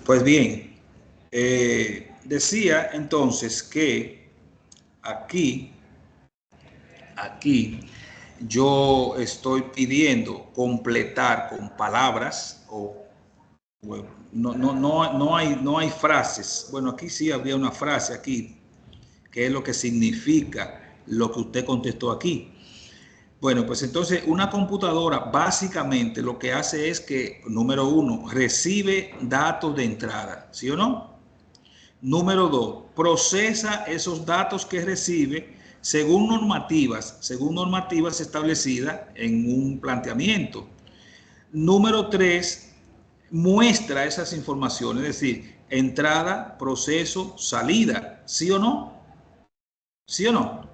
Pues bien, decía entonces que aquí, aquí yo estoy pidiendo completar con palabras o bueno, no hay frases. Bueno, aquí sí habría una frase aquí, que es lo que significa lo que usted contestó aquí. Bueno, pues entonces una computadora básicamente lo que hace es que, número uno, recibe datos de entrada, ¿sí o no? Número dos, procesa esos datos que recibe según normativas establecidas en un planteamiento. Número tres, muestra esas informaciones, es decir, entrada, proceso, salida, ¿sí o no? ¿Sí o no?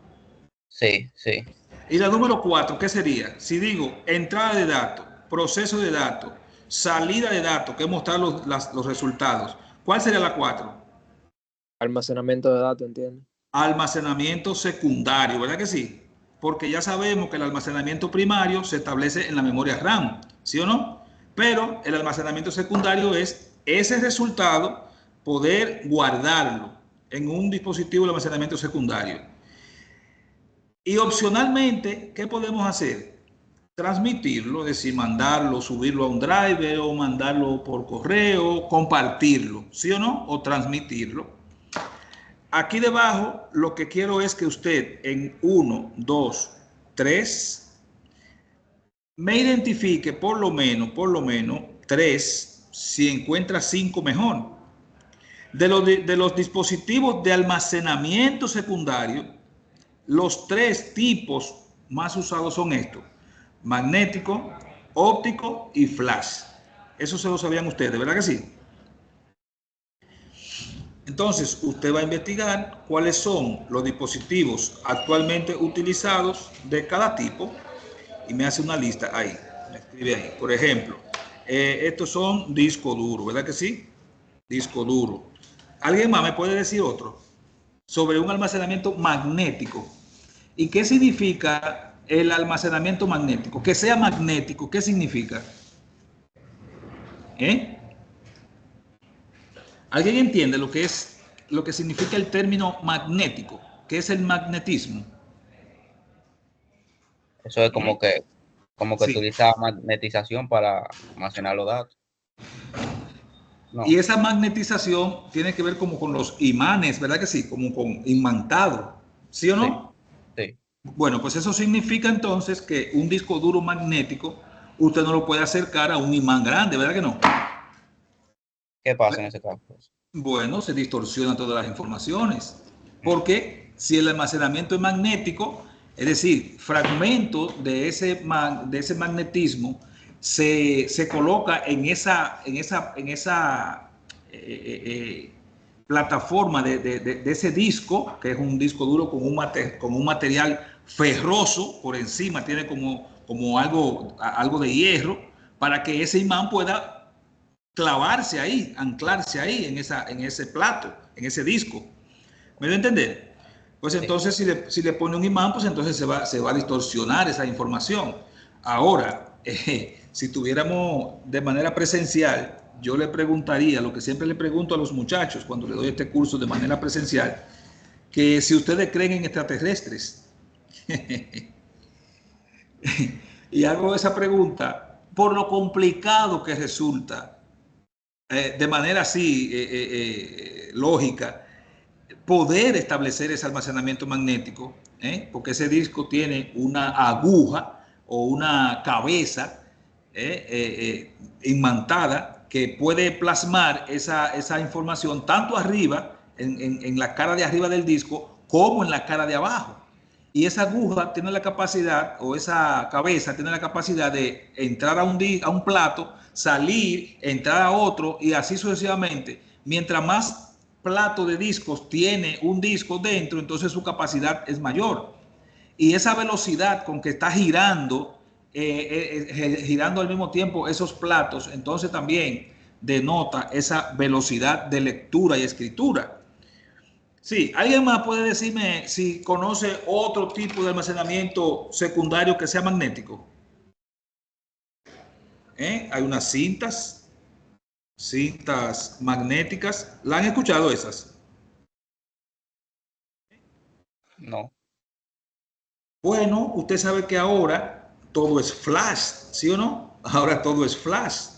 Sí, sí. Y la número cuatro, ¿qué sería? Si digo entrada de datos, proceso de datos, salida de datos, que es mostrar los resultados, ¿cuál sería la cuatro? Almacenamiento de datos, ¿entiendes? Almacenamiento secundario, ¿verdad que sí? Porque ya sabemos que el almacenamiento primario se establece en la memoria RAM, ¿sí o no? Pero el almacenamiento secundario es ese resultado, poder guardarlo en un dispositivo de almacenamiento secundario. Y opcionalmente, ¿qué podemos hacer? Transmitirlo, es decir, mandarlo, subirlo a un driver o mandarlo por correo, compartirlo, ¿sí o no? O transmitirlo. Aquí debajo lo que quiero es que usted en 1, 2, 3 me identifique por lo menos 3, si encuentra 5 mejor. De los dispositivos de almacenamiento secundario, los 3 tipos más usados son estos: magnético, óptico y flash. Eso se lo sabían ustedes, ¿verdad que sí? Entonces, usted va a investigar cuáles son los dispositivos actualmente utilizados de cada tipo y me hace una lista ahí, me escribe ahí. Por ejemplo, estos son disco duro, ¿verdad que sí? Disco duro. ¿Alguien más me puede decir otro? Sobre un almacenamiento magnético. ¿Y qué significa el almacenamiento magnético? Que sea magnético, ¿qué significa? ¿Eh? ¿Alguien entiende lo que significa el término magnético? ¿Qué es el magnetismo? Eso es ¿Eh? como que Sí. utiliza magnetización para almacenar los datos. Y No, esa magnetización tiene que ver como con los imanes, ¿verdad que sí? Como con imantado, ¿sí o sí, no? sí. Bueno, pues eso significa entonces que un disco duro magnético usted no lo puede acercar a un imán grande, ¿verdad que no? ¿Qué pasa en ese caso? Bueno, se distorsionan todas las informaciones. Porque si el almacenamiento es magnético, es decir, fragmentos de ese magnetismo se coloca en esa plataforma de ese disco, que es un disco duro con un material ferroso por encima, tiene como algo de hierro, para que ese imán pueda clavarse ahí, anclarse ahí en ese plato, en ese disco. ¿Me dio a entender? Pues Sí. entonces si le pone un imán, pues entonces se va a distorsionar esa información. Ahora, si tuviéramos de manera presencial, yo le preguntaría lo que siempre le pregunto a los muchachos cuando le doy este curso de manera presencial, que si ustedes creen en extraterrestres. Y hago esa pregunta por lo complicado que resulta, de manera así lógica, poder establecer ese almacenamiento magnético, porque ese disco tiene una aguja o una cabeza imantada que puede plasmar esa información tanto arriba, en la cara de arriba del disco, como en la cara de abajo. Y esa aguja tiene la capacidad, o esa cabeza tiene la capacidad de entrar a un plato, salir, entrar a otro y así sucesivamente. Mientras más plato de discos tiene un disco dentro, entonces su capacidad es mayor. Y esa velocidad con que está girando al mismo tiempo esos platos, entonces también denota esa velocidad de lectura y escritura. Sí, ¿alguien más puede decirme si conoce otro tipo de almacenamiento secundario que sea magnético? Hay unas cintas, cintas magnéticas. ¿La han escuchado esas? No. Bueno, usted sabe que ahora todo es flash, ¿sí o no? Ahora todo es flash,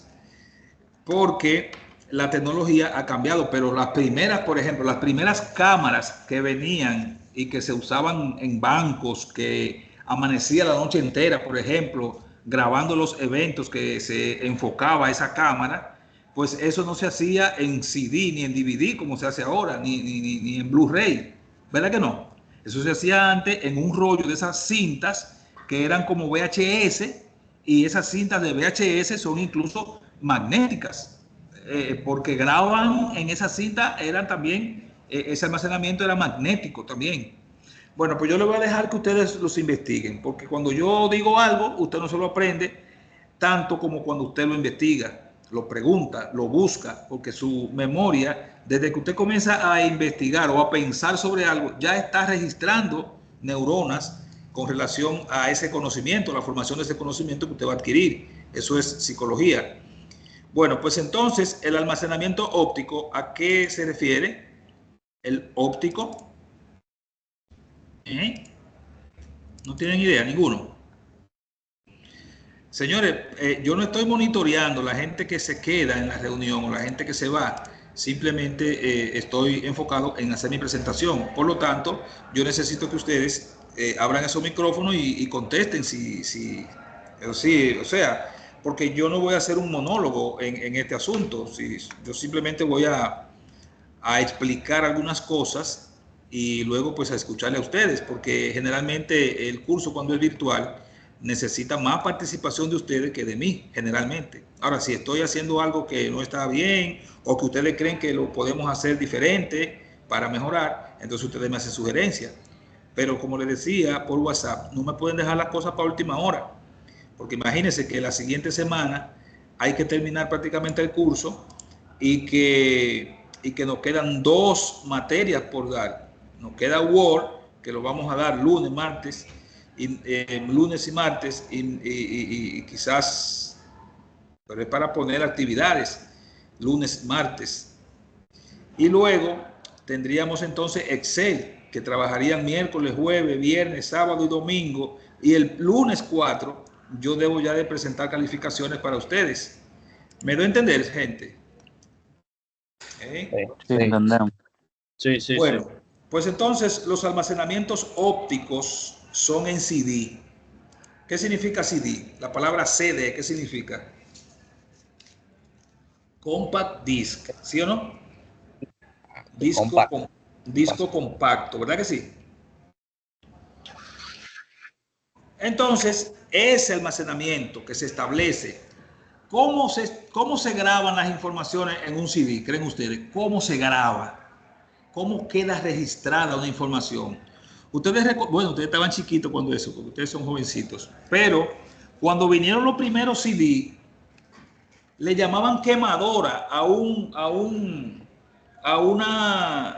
porque la tecnología ha cambiado, pero las primeras, por ejemplo, las primeras cámaras que venían y que se usaban en bancos, que amanecía la noche entera, por ejemplo, grabando los eventos que se enfocaba esa cámara, pues eso no se hacía en CD ni en DVD como se hace ahora, ni en Blu-ray, ¿verdad que no? Eso se hacía antes en un rollo de esas cintas que eran como VHS, y esas cintas de VHS son incluso magnéticas, porque graban en esa cinta, eran también, ese almacenamiento era magnético también. Bueno, pues yo le voy a dejar que ustedes los investiguen, porque cuando yo digo algo, usted no se lo aprende tanto como cuando usted lo investiga, lo pregunta, lo busca, porque su memoria, desde que usted comienza a investigar o a pensar sobre algo, ya está registrando neuronas con relación a ese conocimiento, la formación de ese conocimiento que usted va a adquirir. Eso es psicología. Bueno, pues entonces el almacenamiento óptico, ¿a qué se refiere? El óptico, ¿no tienen idea ninguno? Señores, yo no estoy monitoreando la gente que se queda en la reunión o la gente que se va. Simplemente estoy enfocado en hacer mi presentación. Por lo tanto, yo necesito que ustedes abran esos micrófonos y contesten sí, o sea, porque yo no voy a hacer un monólogo en este asunto. Yo simplemente voy a explicar algunas cosas y luego pues a escucharle a ustedes, porque generalmente el curso, cuando es virtual, necesita más participación de ustedes que de mí, generalmente. Ahora, si estoy haciendo algo que no está bien o que ustedes creen que lo podemos hacer diferente para mejorar, entonces ustedes me hacen sugerencias. Pero como les decía por WhatsApp, no me pueden dejar las cosas para última hora, porque imagínense que la siguiente semana hay que terminar prácticamente el curso y que nos quedan 2 materias por dar. Nos queda Word, que lo vamos a dar lunes, martes, lunes y martes, y quizás, pero es para poner actividades, lunes, martes. Y luego tendríamos entonces Excel, que trabajarían miércoles, jueves, viernes, sábado y domingo, y el lunes 4 yo debo ya de presentar calificaciones para ustedes. ¿Me doy a entender, gente? Sí, entendemos. Sí. Bueno, pues entonces los almacenamientos ópticos son en CD. ¿Qué significa CD? La palabra CD, ¿qué significa? Compact disc, ¿sí o no? Disco compacto, ¿verdad que sí? Entonces, ese almacenamiento que se establece, ¿cómo se graban las informaciones en un CD? ¿Creen ustedes? ¿Cómo se graba? ¿Cómo queda registrada una información? Ustedes estaban chiquitos cuando eso, porque ustedes son jovencitos, pero cuando vinieron los primeros CD, le llamaban quemadora a una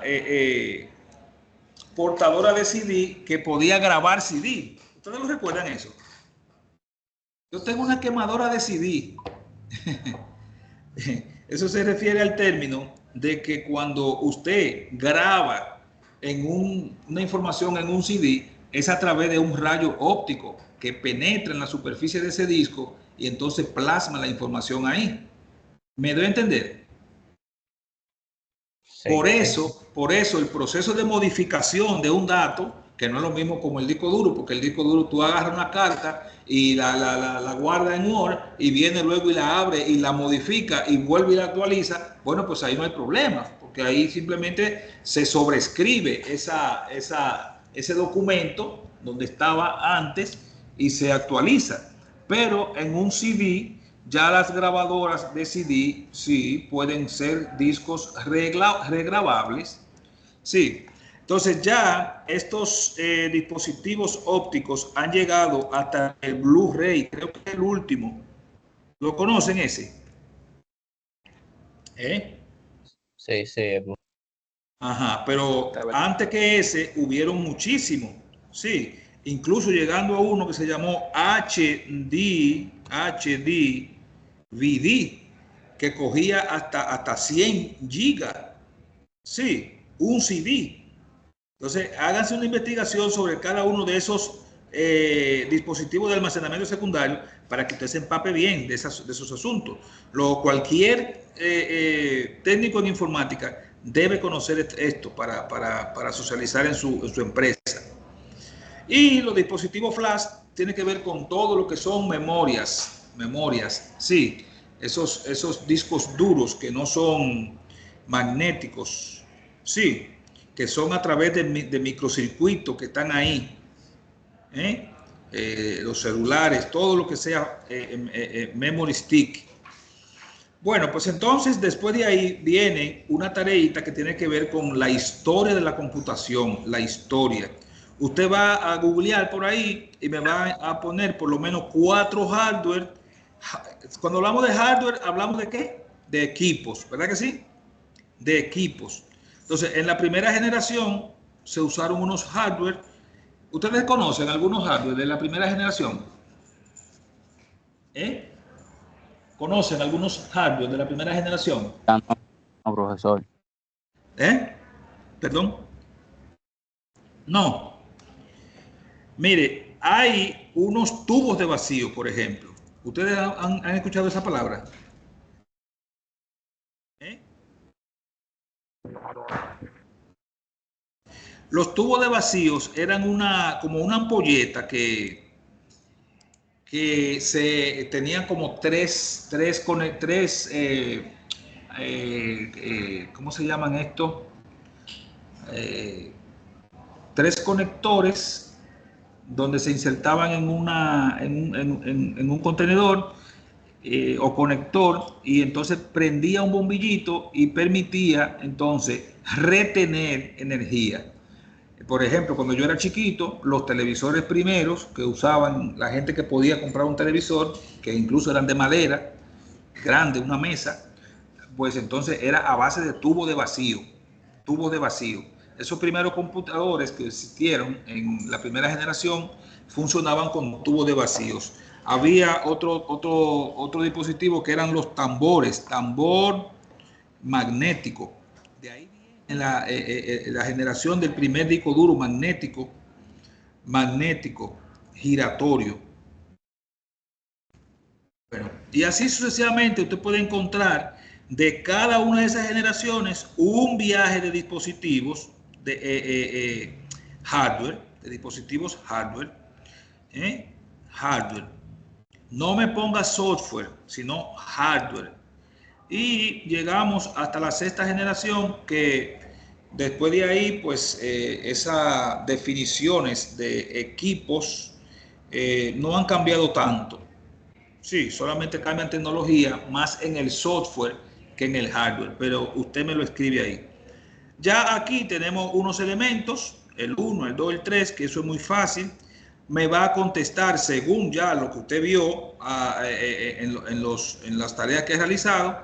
portadora de CD que podía grabar CD. ¿Ustedes lo recuerdan eso? Yo tengo una quemadora de CD. Eso se refiere al término de que cuando usted graba una información en un CD, es a través de un rayo óptico que penetra en la superficie de ese disco y entonces plasma la información ahí. ¿Me doy a entender? Sí. Por eso el proceso de modificación de un dato, que no es lo mismo como el disco duro, porque el disco duro tú agarras una carta y la guarda en Word y viene luego y la abre y la modifica y vuelve y la actualiza. Bueno, pues ahí no hay problema, porque ahí simplemente se sobrescribe ese documento donde estaba antes y se actualiza. Pero en un CD, ya las grabadoras de CD sí pueden ser discos regrabables. Sí. Entonces ya estos dispositivos ópticos han llegado hasta el Blu-ray, creo que es el último. ¿Lo conocen ese? Sí. Ajá, pero antes que ese hubieron muchísimos. Sí, incluso llegando a uno que se llamó HD VD, que cogía hasta 100 gigas. Sí, un CD. Entonces, háganse una investigación sobre cada uno de esos dispositivos de almacenamiento secundario para que usted se empape bien de esos asuntos. Cualquier técnico en informática debe conocer esto para socializar en su empresa. Y los dispositivos flash tienen que ver con todo lo que son memorias, sí, esos discos duros que no son magnéticos, sí, que son a través de microcircuitos que están ahí, los celulares, todo lo que sea memory stick. Bueno, pues entonces después de ahí viene una tareita que tiene que ver con la historia de la computación, la historia. Usted va a googlear por ahí y me va a poner por lo menos 4 hardware. Cuando hablamos de hardware, ¿hablamos de qué? De equipos, ¿verdad que sí? De equipos. Entonces, en la primera generación se usaron unos hardware. ¿Ustedes conocen algunos hardware de la primera generación? ¿Conocen algunos hardware de la primera generación? No, profesor. ¿Perdón? No. Mire, hay unos tubos de vacío, por ejemplo. ¿Ustedes han escuchado esa palabra? Los tubos de vacíos eran como una ampolleta que se tenían como ¿cómo se llaman esto? 3 conectores donde se insertaban en un contenedor o conector, y entonces prendía un bombillito y permitía entonces retener energía. Por ejemplo, cuando yo era chiquito, los televisores primeros que usaban la gente que podía comprar un televisor, que incluso eran de madera, grande, una mesa, pues entonces era a base de tubos de vacío. Esos primeros computadores que existieron en la primera generación funcionaban con tubos de vacíos. Había otro dispositivo que eran los tambores, tambor magnético. De ahí viene la generación del primer disco duro magnético, giratorio. Bueno, y así sucesivamente usted puede encontrar de cada una de esas generaciones un viaje de dispositivos de hardware, de dispositivos hardware. No me ponga software, sino hardware. Y llegamos hasta la 6ª generación, que después de ahí, pues esas definiciones de equipos no han cambiado tanto. Sí, solamente cambian tecnología, más en el software que en el hardware, pero usted me lo escribe ahí. Ya aquí tenemos unos elementos, el 1, el 2, el 3, que eso es muy fácil. Me va a contestar según ya lo que usted vio en las tareas que he realizado.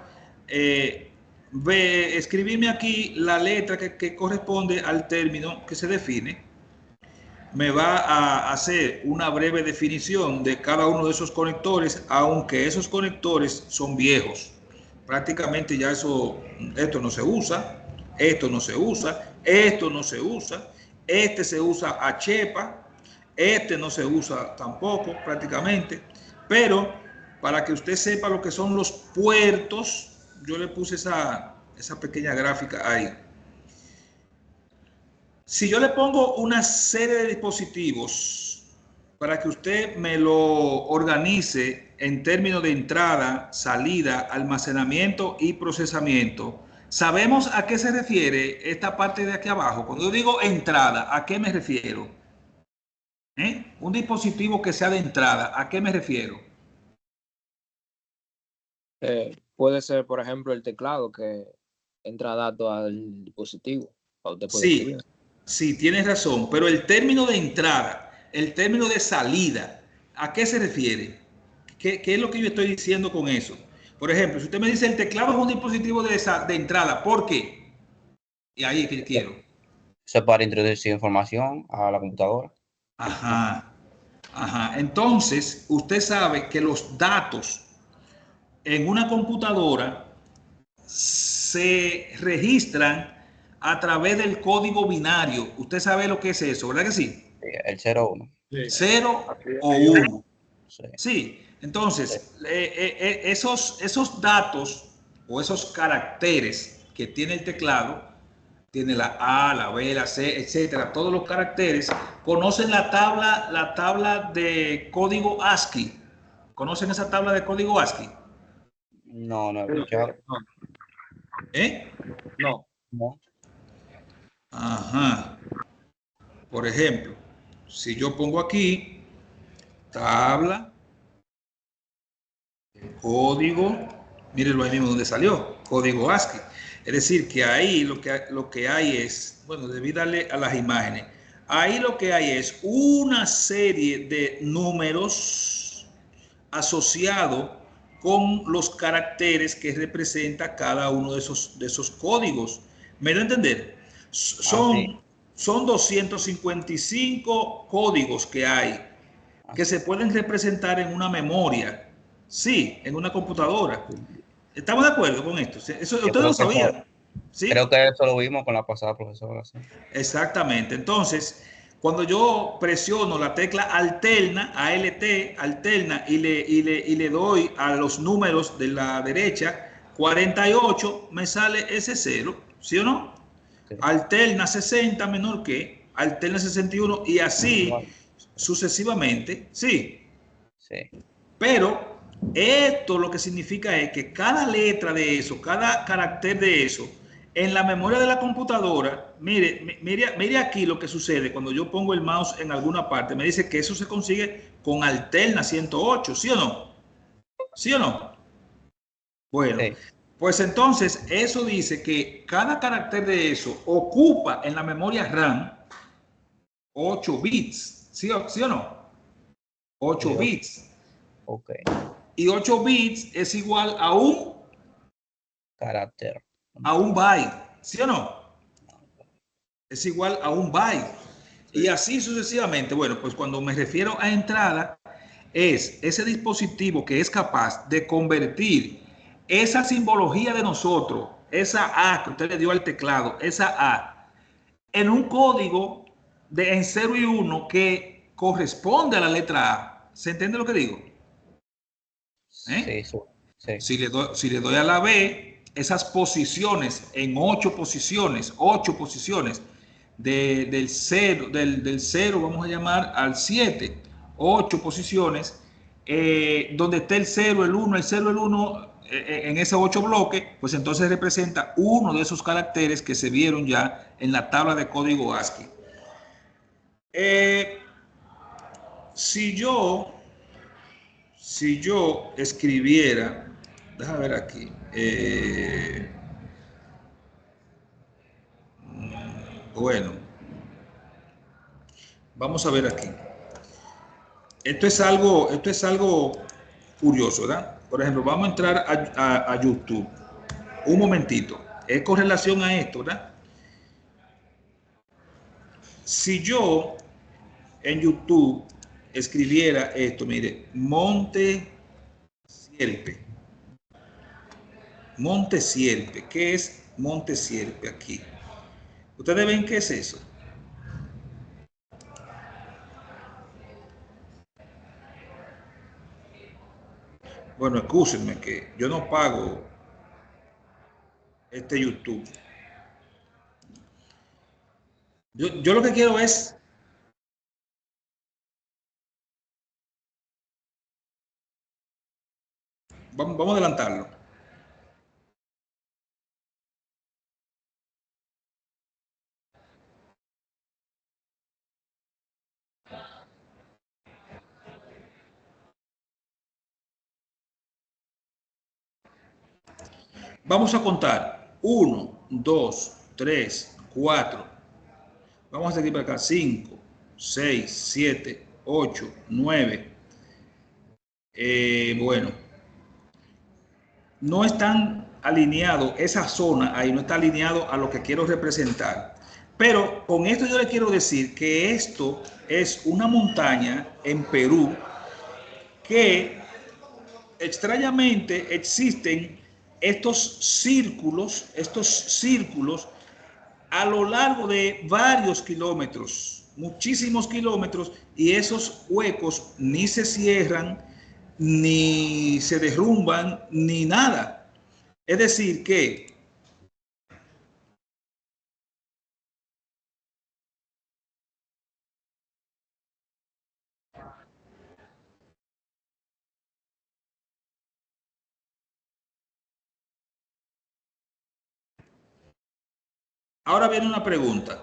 Escribirme aquí la letra que corresponde al término que se define. Me va a hacer una breve definición de cada uno de esos conectores, aunque esos conectores son viejos. Prácticamente ya esto no se usa, esto no se usa, esto no se usa, este se usa a chepa, este no se usa tampoco prácticamente, pero para que usted sepa lo que son los puertos, yo le puse esa pequeña gráfica ahí. Si yo le pongo una serie de dispositivos para que usted me lo organice en términos de entrada, salida, almacenamiento y procesamiento, ¿sabemos a qué se refiere esta parte de aquí abajo? Cuando yo digo entrada, ¿a qué me refiero? Un dispositivo que sea de entrada, ¿a qué me refiero? Puede ser, por ejemplo, el teclado que entra datos al dispositivo. Usted puede Sí, escribir. sí, tienes razón, pero el término de entrada, el término de salida, ¿a qué se refiere? ¿Qué es lo que yo estoy diciendo con eso? Por ejemplo, si usted me dice el teclado es un dispositivo de entrada, ¿por qué? Y ahí es que quiero. Eso es para introducir información a la computadora. Ajá, ajá. Entonces, usted sabe que los datos en una computadora se registran a través del código binario. Usted sabe lo que es eso, ¿verdad que sí? El 0-1. Sí. 0 o 1. Sí. Sí, entonces, esos datos o esos caracteres que tiene el teclado, tiene la A, la B, la C, etcétera, todos los caracteres, conocen la tabla de código ASCII. ¿Conocen esa tabla de código ASCII? No, no he escuchado. ¿Eh? No. No. Ajá. Por ejemplo, si yo pongo aquí tabla, código, mírenlo ahí mismo donde salió, código ASCII. Es decir, que ahí lo que hay es, bueno, debí darle a las imágenes. Ahí lo que hay es una serie de números asociados con los caracteres que representa cada uno de esos códigos. ¿Me da a entender? Así. Son 255 códigos que hay que se pueden representar en una memoria, sí, en una computadora. ¿Estamos de acuerdo con esto? Eso Yo usted lo creo que sabía, creo ¿sí? que eso lo vimos con la pasada profesora. Sí. Exactamente. Entonces, cuando yo presiono la tecla alterna, ALT, alterna, y le doy a los números de la derecha, 48, me sale ese 0, ¿sí o no? Sí. Alterna 60 menor que, alterna 61 y así Igual. sucesivamente, sí. Sí. Pero esto lo que significa es que cada letra de eso, cada carácter de eso, en la memoria de la computadora, mire aquí lo que sucede cuando yo pongo el mouse en alguna parte. Me dice que eso se consigue con alterna 108, ¿sí o no? ¿Sí o no? Bueno, Sí. pues entonces eso dice que cada carácter de eso ocupa en la memoria RAM 8 bits, ¿sí o no? 8 Sí. bits. Ok. Y 8 bits es igual Carácter. a un byte, ¿sí o no? Es igual a un byte. Sí. Y así sucesivamente. Bueno, pues cuando me refiero a entrada, es ese dispositivo que es capaz de convertir esa simbología de nosotros, esa A que usted le dio al teclado, esa A, en un código en 0 y 1 que corresponde a la letra A. ¿Se entiende lo que digo? Sí, ¿Eh? sí, sí. Si le doy a la B, esas posiciones en 8 posiciones del 0, del 0, vamos a llamar al 7, 8 posiciones, donde esté el 0, el 1, el 0, el 1, en esos 8 bloques, pues entonces representa uno de esos caracteres que se vieron ya en la tabla de código ASCII. Eh, si yo si yo escribiera, déjame ver aquí, bueno, vamos a ver aquí. Esto es algo curioso, ¿verdad? Por ejemplo, vamos a entrar a YouTube. Un momentito. Es con relación a esto, ¿verdad? Si yo en YouTube escribiera esto, mire, Sierpe. Monte Sierpe. ¿Qué es Monte Sierpe aquí? ¿Ustedes ven qué es eso? Bueno, escúchenme que yo no pago este YouTube. Yo lo que quiero es, vamos a adelantarlo. Vamos a contar 1, 2, 3, 4. Vamos a seguir para acá. 5, 6, 7, 8, 9. Bueno, no están alineados, esa zona ahí no está alineado a lo que quiero representar. Pero con esto yo le quiero decir que esto es una montaña en Perú que extrañamente existen estos círculos a lo largo de varios kilómetros, muchísimos kilómetros, y esos huecos ni se cierran, ni se derrumban, ni nada. Es decir, que ahora viene una pregunta.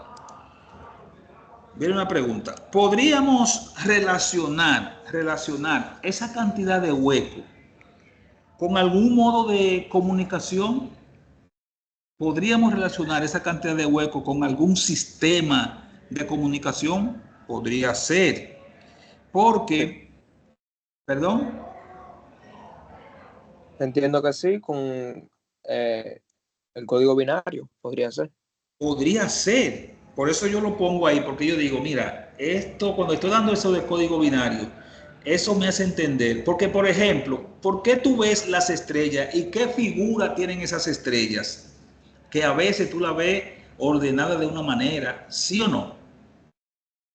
Viene una pregunta. ¿Podríamos relacionar esa cantidad de hueco con algún modo de comunicación? ¿Podríamos relacionar esa cantidad de hueco con algún sistema de comunicación? Podría ser. Porque, perdón, Entiendo que sí, con el código binario, podría ser. podría ser. Por eso yo lo pongo ahí, porque yo digo, mira, esto, cuando estoy dando eso de código binario, eso me hace entender. Porque, por ejemplo, ¿por qué tú ves las estrellas y qué figura tienen esas estrellas? Que a veces tú la ves ordenada de una manera, ¿sí o no?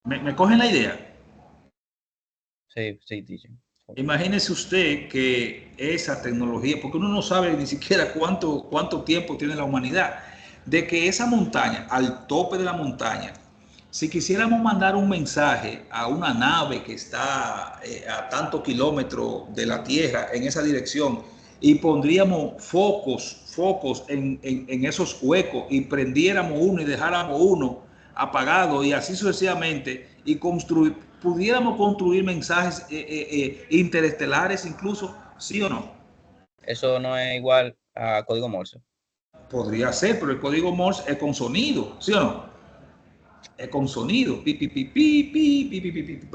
¿Me cogen la idea? Sí, sí, teacher. Imagínese usted que esa tecnología, porque uno no sabe ni siquiera cuánto tiempo tiene la humanidad, de que esa montaña, al tope de la montaña, si quisiéramos mandar un mensaje a una nave que está a tantos kilómetros de la Tierra en esa dirección y pondríamos focos en esos huecos y prendiéramos uno y dejáramos uno apagado y así sucesivamente y pudiéramos construir mensajes interestelares incluso, ¿sí o no? Eso no es igual a código Morse. Podría ser, pero el código Morse es con sonido, ¿sí o no? Es con sonido. Pi, pi, pi, pi, pi, pi, pi, pi, pi, pi.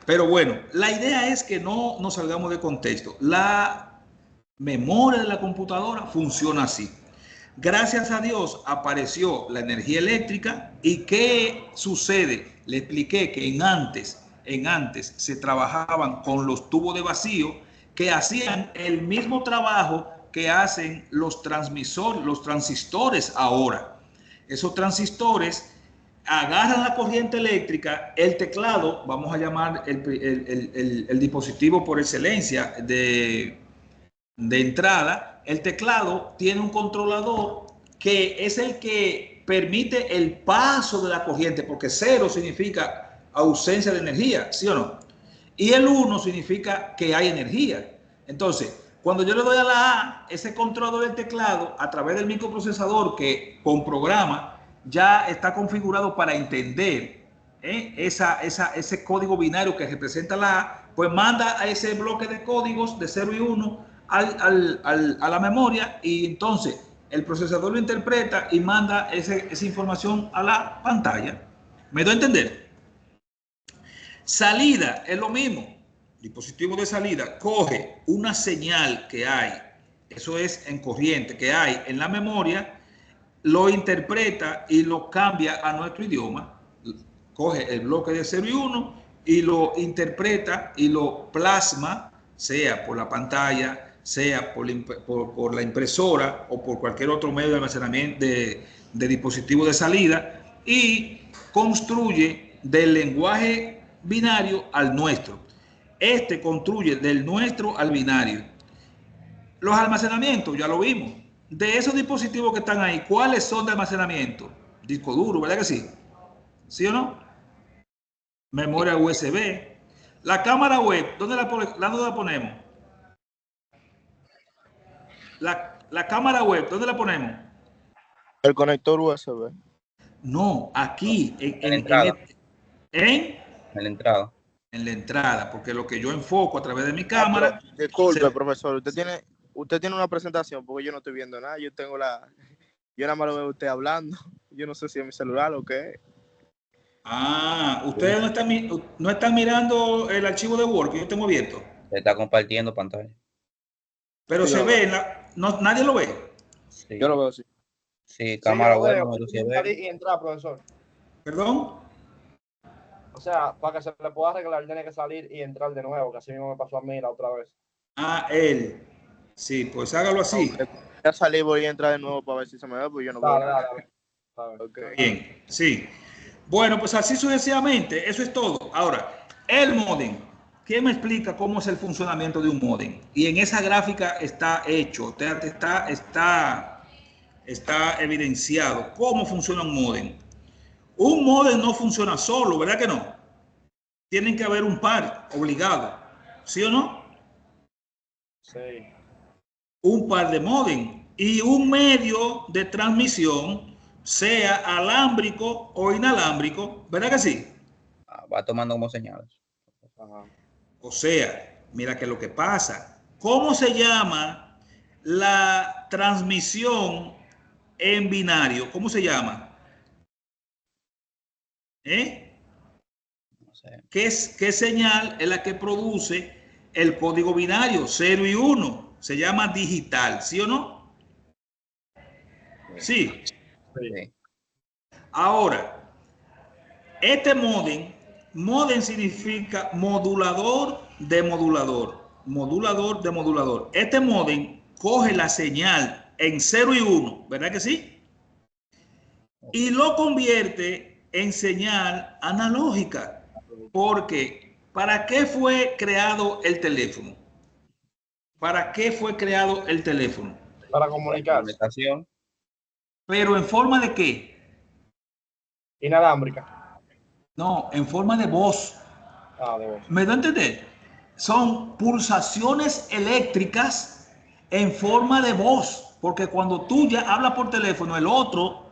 Pero bueno, la idea es que no nos salgamos de contexto. La memoria de la computadora funciona así. Gracias a Dios apareció la energía eléctrica. ¿Y qué sucede? Le expliqué que en antes se trabajaban con los tubos de vacío que hacían el mismo trabajo que hacen los transistores ahora. Esos transistores agarran la corriente eléctrica, el teclado, vamos a llamar el dispositivo por excelencia de entrada, el teclado tiene un controlador que es el que permite el paso de la corriente, porque cero significa ausencia de energía, ¿sí o no? Y el 1 significa que hay energía. Entonces, cuando yo le doy a la A, ese controlador del teclado, a través del microprocesador que con programa ya está configurado para entender ese código binario que representa la A, pues manda a ese bloque de códigos de 0 y 1 a la memoria y entonces el procesador lo interpreta y manda esa información a la pantalla. ¿Me doy a entender? Salida es lo mismo. Dispositivo de salida coge una señal que hay, eso es en corriente, que hay en la memoria, lo interpreta y lo cambia a nuestro idioma. Coge el bloque de 0 y 1 y lo interpreta y lo plasma, sea por la pantalla, sea por la impresora o por cualquier otro medio de almacenamiento de dispositivo de salida y construye del lenguaje binario al nuestro. Este construye del nuestro al binario. Los almacenamientos, ya lo vimos. De esos dispositivos que están ahí, ¿cuáles son de almacenamiento? Disco duro, ¿verdad que sí? ¿Sí o no? Memoria USB. La cámara web, ¿dónde la ponemos? La cámara web, ¿dónde la ponemos? El conector USB. No, aquí, En la entrada. en, En la entrada. en la entrada, porque lo que yo enfoco a través de mi Ah, pero cámara. disculpe, profesor, usted tiene una presentación porque yo no estoy viendo nada. Yo nada más lo veo a usted hablando. Yo no sé si es mi celular o qué. Ah, ustedes no están mirando el archivo de Word que yo tengo abierto, Se está compartiendo pantalla. pero Sí, yo se lo ve, veo. no, nadie lo ve. Sí. Yo lo veo así. Sí, Sí, yo cámara lo web, veo. memoria Tiene que salir USB. y entrar, profesor. Perdón. O sea, para que se le pueda arreglar, tiene que salir y entrar de nuevo, que así mismo me pasó a mí la otra vez. Ah, él. Sí, pues hágalo así. Ok. Ya salí, voy a entrar de nuevo para ver si se me ve, pues yo no veo Dale, nada. dale, dale. Ok. Bien, sí. Bueno, pues así sucesivamente, eso es todo. Ahora, el módem. ¿Quién me explica cómo es el funcionamiento de un módem? Y en esa gráfica está hecho, está evidenciado cómo funciona un módem. Un módem no funciona solo, ¿verdad que no? Tienen que haber un par obligado, ¿sí o no? Sí. Un par de módem y un medio de transmisión, sea alámbrico o inalámbrico, ¿verdad que sí? Va tomando como señales. Ajá. O sea, mira que lo que pasa, ¿cómo se llama la transmisión en binario? ¿Cómo se llama? ¿Eh? No sé. ¿Qué señal es la que produce el código binario 0 y 1? Se llama digital, ¿sí o no? Sí. Sí. Sí. Ahora, este modem significa modulador de modulador, modulador de modulador. Este modem coge la señal en 0 y 1, ¿verdad que sí? Y lo convierte en señal analógica. Porque, ¿para qué fue creado el teléfono? ¿Para qué fue creado el teléfono? Para Para comunicarse. comunicación. ¿Pero en forma de qué? Inalámbrica. No, en forma de voz. Ah, de voz. ¿Me da a entender? Son pulsaciones eléctricas en forma de voz, porque cuando tú ya hablas por teléfono, el otro,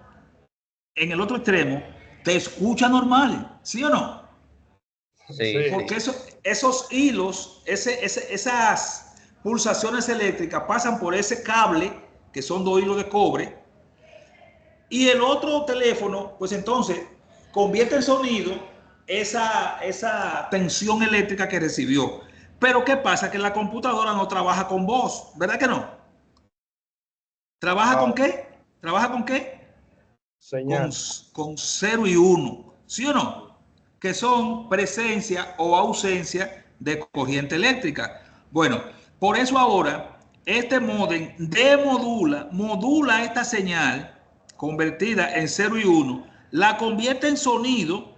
en el otro extremo, te escucha normal, ¿sí o no? Sí, Sí. Porque sí. esos hilos, esas pulsaciones eléctricas pasan por ese cable, que son dos hilos de cobre, y el otro teléfono, pues entonces, convierte en sonido esa tensión eléctrica que recibió. Pero ¿qué pasa? Que la computadora no trabaja con voz, ¿verdad que no? ¿Trabaja Ah, con qué? ¿Trabaja con qué? Con, señal. con 0 y 1, ¿sí o no? Que son presencia o ausencia de corriente eléctrica. Bueno, por eso ahora este modem modula esta señal convertida en 0 y 1, la convierte en sonido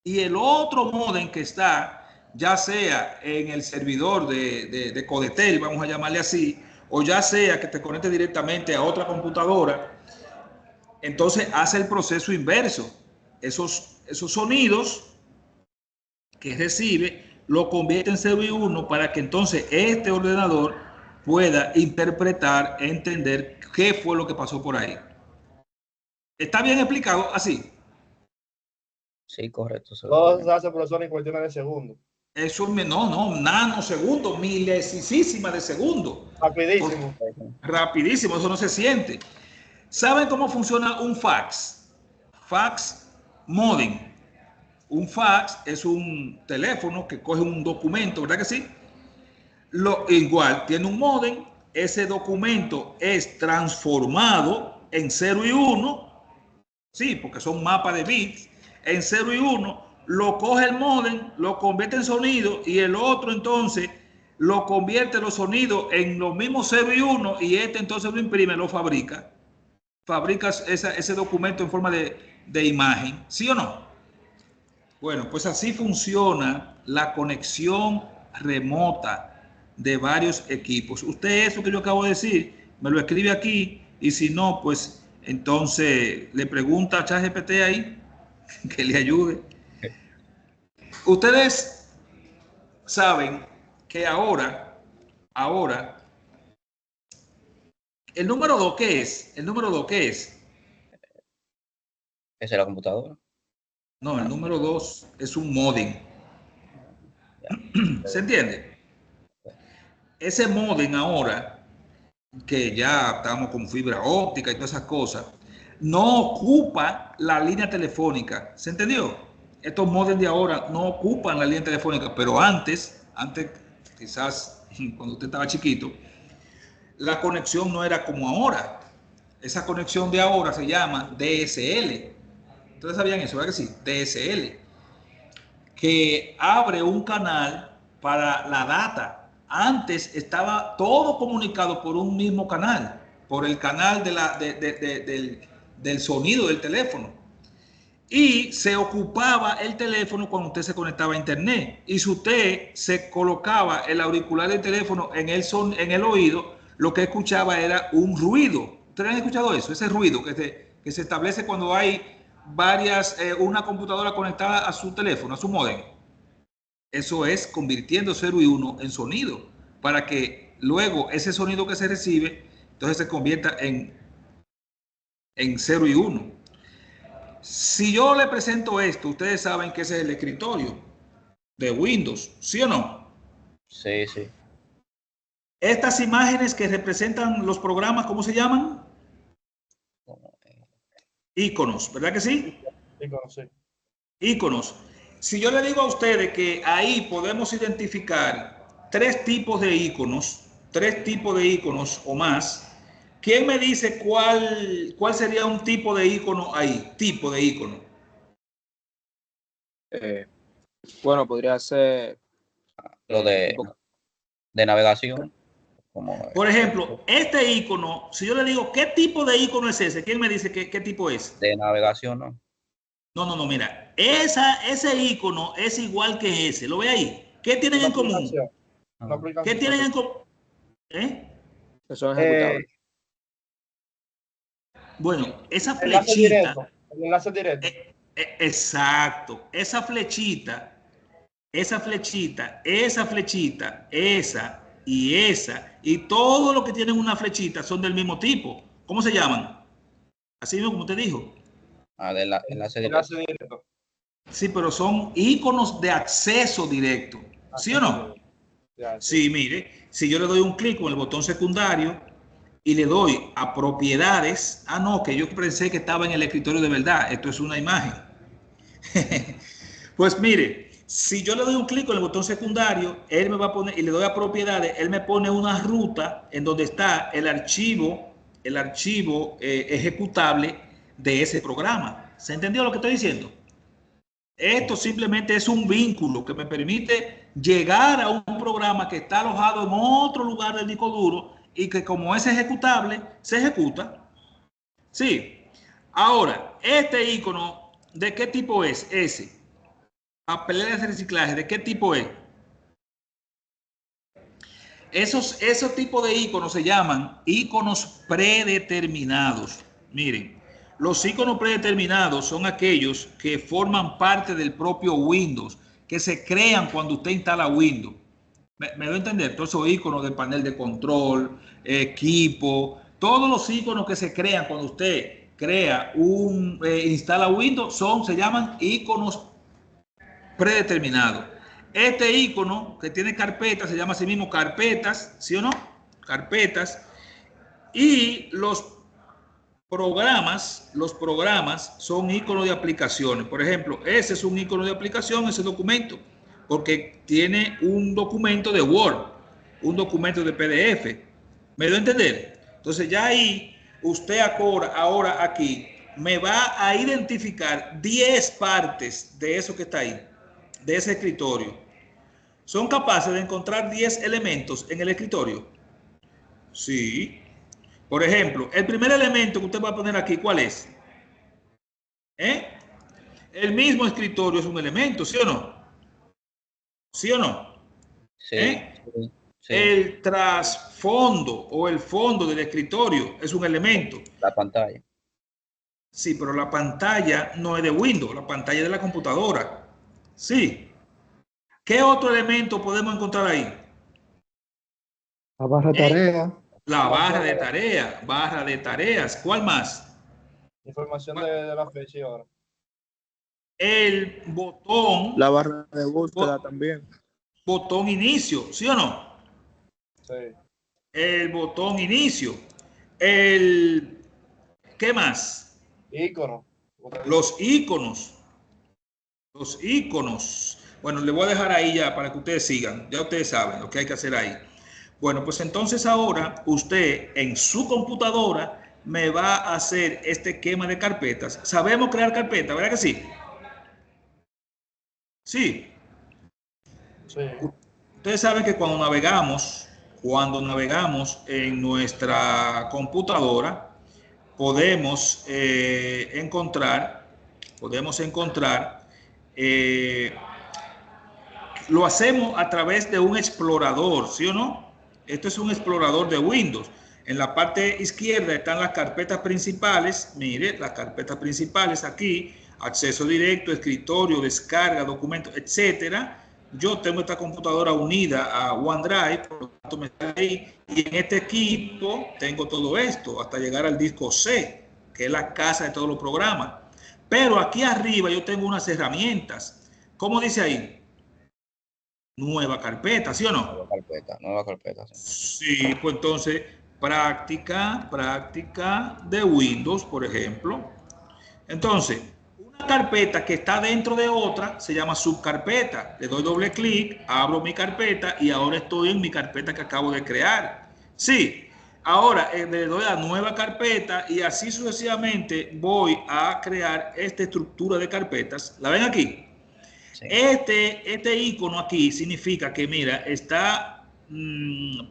y el otro modem que está, ya sea en el servidor de Codetel, vamos a llamarle así, o ya sea que te conecte directamente a otra computadora, entonces hace el proceso inverso. Esos sonidos que recibe lo convierte en 0 y 1 para que entonces este ordenador pueda interpretar, entender qué fue lo que pasó por ahí. ¿Está bien explicado así? Sí, correcto. Se ve muy Todo se bien. hace, profesor, en cuestiones de segundos. Eso no, nanosegundos, milesísimas de segundo. Rapidísimo. Rapidísimo, eso no se siente. ¿Saben cómo funciona un fax? Fax modem. Un fax es un teléfono que coge un documento, ¿verdad que sí? Igual tiene un modem, ese documento es transformado en 0 y 1, sí, porque son mapas de bits, en 0 y 1, lo coge el modem, lo convierte en sonido y el otro entonces lo convierte los sonidos en los mismos 0 y 1 y este entonces lo imprime, lo fabrica. Fabricas ese documento en forma de imagen, ¿sí o no? Bueno, pues así funciona la conexión remota de varios equipos. Usted eso que yo acabo de decir, me lo escribe aquí y si no, pues entonces le pregunta a ChatGPT ahí que le ayude. Ustedes saben que ahora, el número 2, ¿qué es? El número 2, ¿qué es? Esa es la computadora. No, el Ah, número 2 es un modem. ya. ¿Se entiende? Ese modem ahora que ya estamos con fibra óptica y todas esas cosas, no ocupa la línea telefónica. ¿Se entendió? Estos modems de ahora no ocupan la línea telefónica, pero antes quizás cuando usted estaba chiquito, la conexión no era como ahora. Esa conexión de ahora se llama DSL. ¿Ustedes sabían eso? ¿Verdad que sí? DSL. Que abre un canal para la data Antes estaba todo comunicado por un mismo canal, por el canal del sonido del teléfono. Y se ocupaba el teléfono cuando usted se conectaba a internet. Y si usted se colocaba el auricular del teléfono en el oído, lo que escuchaba era un ruido. ¿Ustedes han escuchado eso? Ese ruido que se establece cuando hay una computadora conectada a su teléfono, a su módem. Eso es convirtiendo 0 y 1 en sonido, para que luego ese sonido que se recibe, entonces se convierta en 0 y 1. Si yo le presento esto, ustedes saben que ese es el escritorio de Windows, ¿sí o no? Sí, sí. Estas imágenes que representan los programas, ¿cómo se llaman? Iconos, ¿verdad que sí? Iconos, sí. Iconos. Si yo le digo a ustedes que ahí podemos identificar 3 tipos de iconos, 3 tipos de iconos o más, ¿quién me dice cuál sería un tipo de icono ahí? Tipo de icono. Bueno, podría ser Lo de navegación. Por ejemplo, este icono, si yo le digo, ¿qué tipo de icono es ese? ¿Quién me dice qué tipo es? De navegación, ¿no? No, mira, ese icono es igual que ese, ¿lo ve ahí? ¿Qué tienen en común? Una aplicación. ¿Qué tienen en común? que son ejecutables. Bueno, esa Enlace flechita. directo. El enlace directo. Exacto, esa flechita, esa y todo lo que tienen una flechita son del mismo tipo. ¿Cómo se llaman? Así mismo como te dijo. Del enlace directo. Enlace directo. Sí, pero son iconos de acceso directo. ¿Sí o no? Sí, mire, si yo le doy un clic con el botón secundario y le doy a propiedades, no, que yo pensé que estaba en el escritorio de verdad, esto es una imagen. Pues mire, si yo le doy un clic con el botón secundario, él me va a poner, y le doy a propiedades, él me pone una ruta en donde está el archivo ejecutable de ese programa. ¿Se entendió lo que estoy diciendo? Esto simplemente es un vínculo que me permite llegar a un programa que está alojado en otro lugar del disco duro y que como es ejecutable, se ejecuta. Sí. Ahora, este icono, ¿de qué tipo es ese? Papeleras de reciclaje, ¿de qué tipo es? Esos tipos de iconos se llaman iconos predeterminados. Miren, los iconos predeterminados son aquellos que forman parte del propio Windows, que se crean cuando usted instala Windows. ¿Me doy a entender? Todos esos iconos del panel de control, equipo, todos los iconos que se crean cuando usted instala Windows se llaman iconos predeterminados. Este icono que tiene carpetas se llama así mismo carpetas, ¿sí o no? Carpetas. Y los programas son iconos de aplicaciones. Por ejemplo, ese es un icono de aplicación, ese documento, porque tiene un documento de Word, un documento de PDF. ¿Me doy a entender? Entonces ya ahí, usted ahora aquí, me va a identificar 10 partes de eso que está ahí, de ese escritorio. ¿Son capaces de encontrar 10 elementos en el escritorio? Sí. Por ejemplo, el primer elemento que usted va a poner aquí, ¿cuál es? El mismo escritorio es un elemento, ¿sí o no? ¿Sí o no? Sí, sí. El trasfondo o el fondo del escritorio es un elemento. La pantalla. Sí, pero la pantalla no es de Windows, la pantalla es de la computadora. Sí. ¿Qué otro elemento podemos encontrar ahí? La barra de tarea. La barra de tareas. ¿Cuál más? Información de la fecha y hora. El botón. La barra de búsqueda también. Botón inicio, ¿sí o no? Sí. El botón inicio. ¿Qué más? Icono. Los iconos. Los iconos. Bueno, le voy a dejar ahí ya para que ustedes sigan. Ya ustedes saben lo que hay que hacer ahí. Bueno, pues entonces ahora usted en su computadora me va a hacer este esquema de carpetas. Sabemos crear carpetas, ¿verdad que sí? Sí. Sí. Ustedes saben que cuando navegamos en nuestra computadora, podemos encontrar, eh, lo hacemos a través de un explorador, ¿sí o no? Esto es un explorador de Windows. En la parte izquierda están las carpetas principales. Mire, las carpetas principales aquí: acceso directo, escritorio, descarga, documentos, etcétera. Yo tengo esta computadora unida a OneDrive, por lo tanto me está ahí. Y en este equipo tengo todo esto hasta llegar al disco C, que es la casa de todos los programas. Pero aquí arriba yo tengo unas herramientas. ¿Cómo dice ahí? Nueva carpeta, ¿sí o no? Nueva carpeta. Sí. Sí, pues entonces, práctica de Windows, por ejemplo. Entonces, una carpeta que está dentro de otra se llama subcarpeta. Le doy doble clic, abro mi carpeta y ahora estoy en mi carpeta que acabo de crear. Sí, ahora le doy a nueva carpeta y así sucesivamente voy a crear esta estructura de carpetas. ¿La ven aquí? Sí. Este icono aquí significa que, mira, está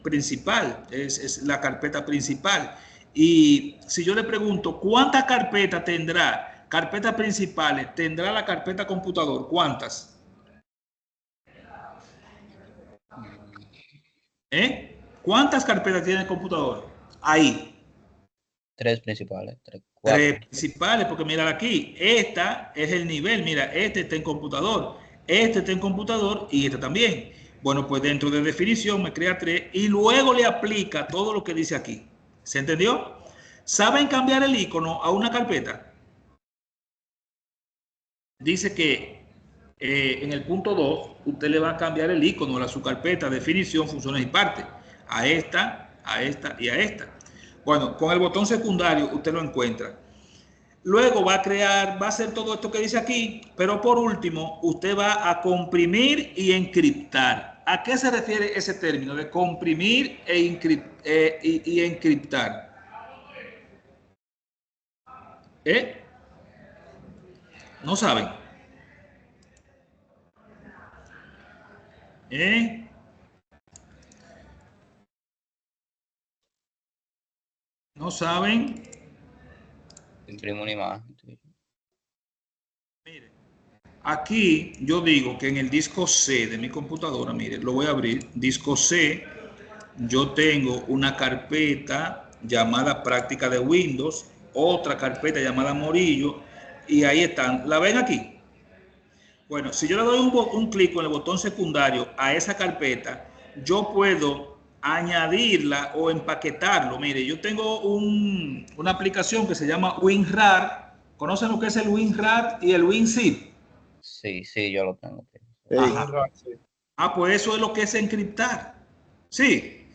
principal, es la carpeta principal. Y si yo le pregunto, ¿cuántas carpetas tendrá? Carpetas principales, ¿tendrá la carpeta computador? ¿Cuántas? ¿Cuántas carpetas tiene el computador? Ahí. 3 principales. 3, 3 4. principales, porque mira aquí, esta es el nivel, mira, este está en computador, este está en computador y este también. Bueno, pues dentro de definición me crea 3 y luego le aplica todo lo que dice aquí. ¿Se entendió? ¿Saben cambiar el icono a una carpeta? Dice que en el punto 2 usted le va a cambiar el icono a su carpeta, definición, funciones y partes, a esta y a esta. Bueno, con el botón secundario usted lo encuentra. Luego va a hacer todo esto que dice aquí, pero por último usted va a comprimir y encriptar. ¿A qué se refiere ese término de comprimir y encriptar? ¿No saben? ¿No saben? Imprimo una imagen. Mire, aquí yo digo que en el disco C de mi computadora, mire, lo voy a abrir, disco C, yo tengo una carpeta llamada práctica de Windows, otra carpeta llamada Morillo, y ahí están. ¿La ven aquí? Bueno, si yo le doy un clic con el botón secundario a esa carpeta, yo puedo añadirla o empaquetarlo. Mire, yo tengo una aplicación que se llama WinRAR. ¿Conocen lo que es el WinRAR y el WinZip? Sí, yo lo tengo. Ajá. Pues eso es lo que es encriptar. Sí.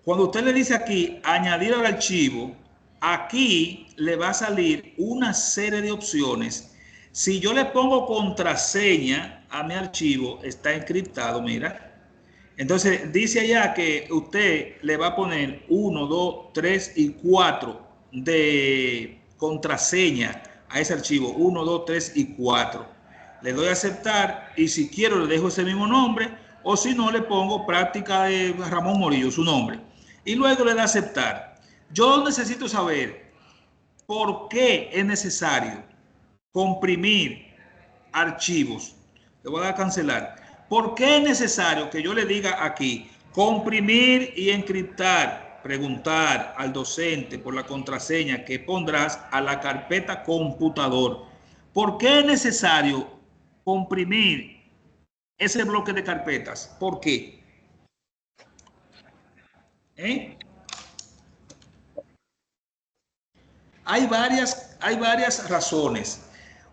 Cuando usted le dice aquí añadir al archivo, aquí le va a salir una serie de opciones. Si yo le pongo contraseña a mi archivo, está encriptado, mira. Entonces dice allá que usted le va a poner 1, 2, 3 y 4 de contraseña a ese archivo. 1, 2, 3 y 4. Le doy a aceptar y si quiero le dejo ese mismo nombre o si no le pongo práctica de Ramón Morillo, su nombre. Y luego le da a aceptar. Yo necesito saber por qué es necesario comprimir archivos. Le voy a dar a cancelar. ¿Por qué es necesario que yo le diga aquí comprimir y encriptar? Preguntar al docente por la contraseña que pondrás a la carpeta computador. ¿Por qué es necesario comprimir ese bloque de carpetas? ¿Por qué? Hay varias razones.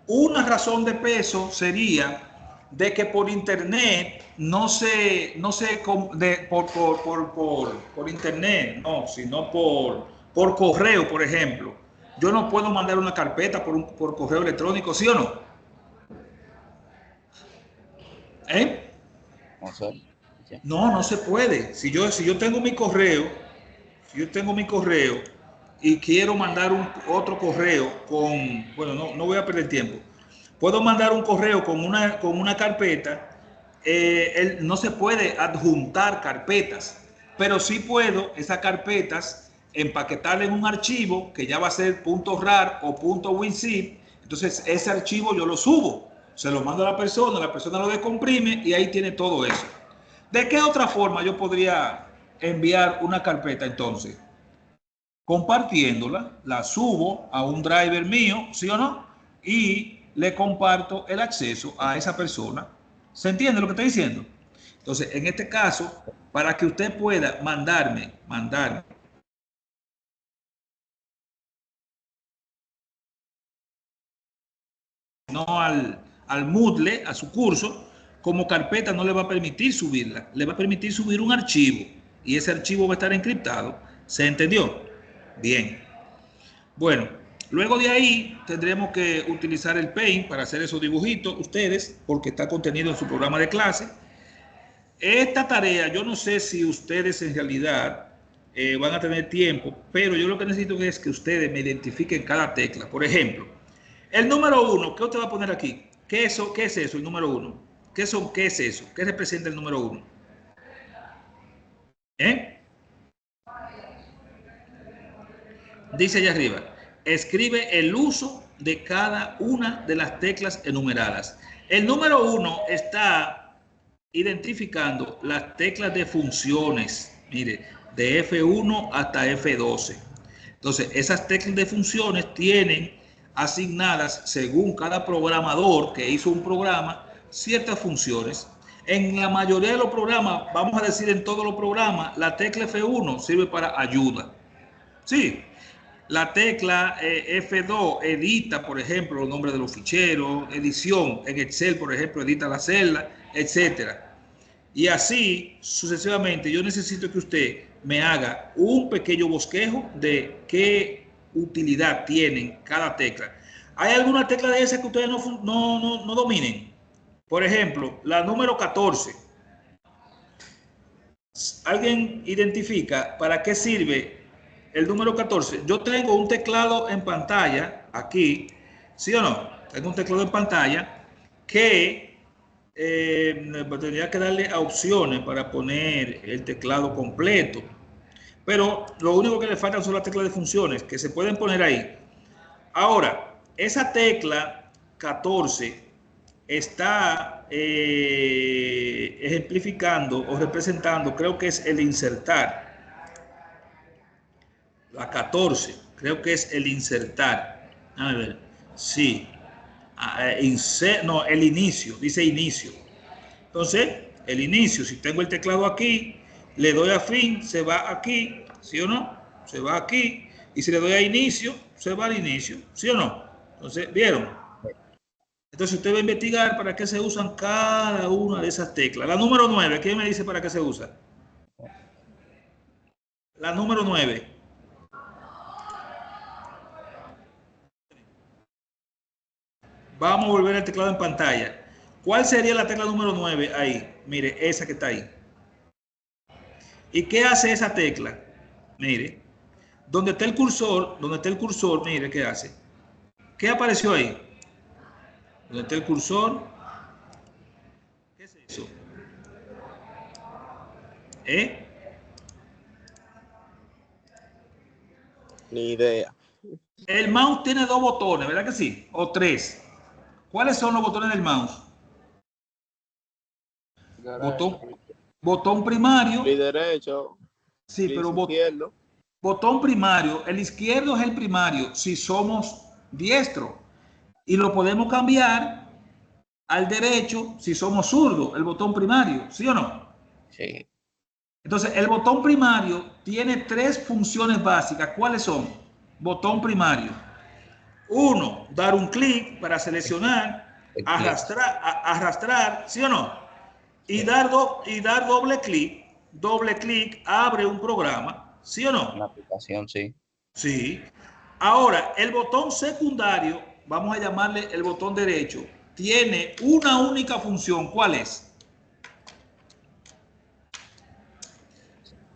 Una razón de peso sería de que por internet por internet, no, sino por correo, por ejemplo. Yo no puedo mandar una carpeta por correo electrónico, ¿sí o no? No sé. Sí. No se puede. Si yo tengo mi correo, y quiero mandar otro correo bueno, no voy a perder tiempo. Puedo mandar un correo con una carpeta no se puede adjuntar carpetas, pero sí puedo esas carpetas empaquetar en un archivo que ya va a ser .rar o .winzip. Entonces ese archivo yo lo subo, se lo mando a la persona lo descomprime y ahí tiene todo eso. ¿De qué otra forma yo podría enviar una carpeta entonces? Compartiéndola, la subo a un driver mío, ¿sí o no? Y le comparto el acceso a esa persona. ¿Se entiende lo que estoy diciendo? Entonces, en este caso, para que usted pueda mandarme no al Moodle, a su curso, como carpeta no le va a permitir subirla, le va a permitir subir un archivo y ese archivo va a estar encriptado. ¿Se entendió? Bien. Bueno, luego de ahí tendremos que utilizar el Paint para hacer esos dibujitos ustedes, porque está contenido en su programa de clase. Esta tarea, yo no sé si ustedes en realidad van a tener tiempo, pero yo lo que necesito es que ustedes me identifiquen cada tecla. Por ejemplo, el número 1, ¿qué usted va a poner aquí? ¿Qué es eso, el número 1? ¿Qué es eso? ¿Qué representa el número 1? Dice allá arriba, escribe el uso de cada una de las teclas enumeradas. El número 1 está identificando las teclas de funciones, mire, de F1 hasta F12. Entonces, esas teclas de funciones tienen asignadas, según cada programador que hizo un programa, ciertas funciones. En la mayoría de los programas, vamos a decir en todos los programas, la tecla F1 sirve para ayuda. Sí, la tecla F2 edita, por ejemplo, los nombres de los ficheros, edición en Excel, por ejemplo, edita la celda, etcétera. Y así sucesivamente. Yo necesito que usted me haga un pequeño bosquejo de qué utilidad tienen cada tecla. ¿Hay alguna tecla de esas que ustedes no dominen? Por ejemplo, la número 14. ¿Alguien identifica para qué sirve el número 14? Yo tengo un teclado en pantalla aquí, ¿sí o no? Tengo un teclado en pantalla que tendría que darle a opciones para poner el teclado completo. Pero lo único que le faltan son las teclas de funciones que se pueden poner ahí. Ahora, esa tecla 14 está ejemplificando o representando, creo que es el insertar. La 14, creo que es el insertar. A ver, sí. No, el inicio, dice inicio. Entonces, el inicio, si tengo el teclado aquí, le doy a fin, se va aquí, ¿sí o no? Se va aquí. Y si le doy a inicio, se va al inicio, ¿sí o no? Entonces, ¿vieron? Entonces usted va a investigar para qué se usan cada una de esas teclas. La número 9, ¿quién me dice para qué se usa? La número 9. Vamos a volver al teclado en pantalla. ¿Cuál sería la tecla número 9 ahí? Mire, esa que está ahí. ¿Y qué hace esa tecla? Mire, donde está el cursor, mire qué hace. ¿Qué apareció ahí? Donde está el cursor. ¿Qué es eso? Ni idea. El mouse tiene dos botones, ¿verdad que sí? O tres. ¿Cuáles son los botones del mouse? Botón primario. Clic derecho. Sí, pero izquierdo. Botón primario. El izquierdo es el primario si somos diestros. Y lo podemos cambiar al derecho si somos zurdos, el botón primario, ¿sí o no? Sí. Entonces, el botón primario tiene tres funciones básicas. ¿Cuáles son? Botón primario. Uno, dar un clic para seleccionar, arrastrar, ¿sí o no? Y dar doble clic. Doble clic abre un programa, ¿sí o no? Una aplicación, sí. Sí. Ahora, el botón secundario, vamos a llamarle el botón derecho, tiene una única función. ¿Cuál es?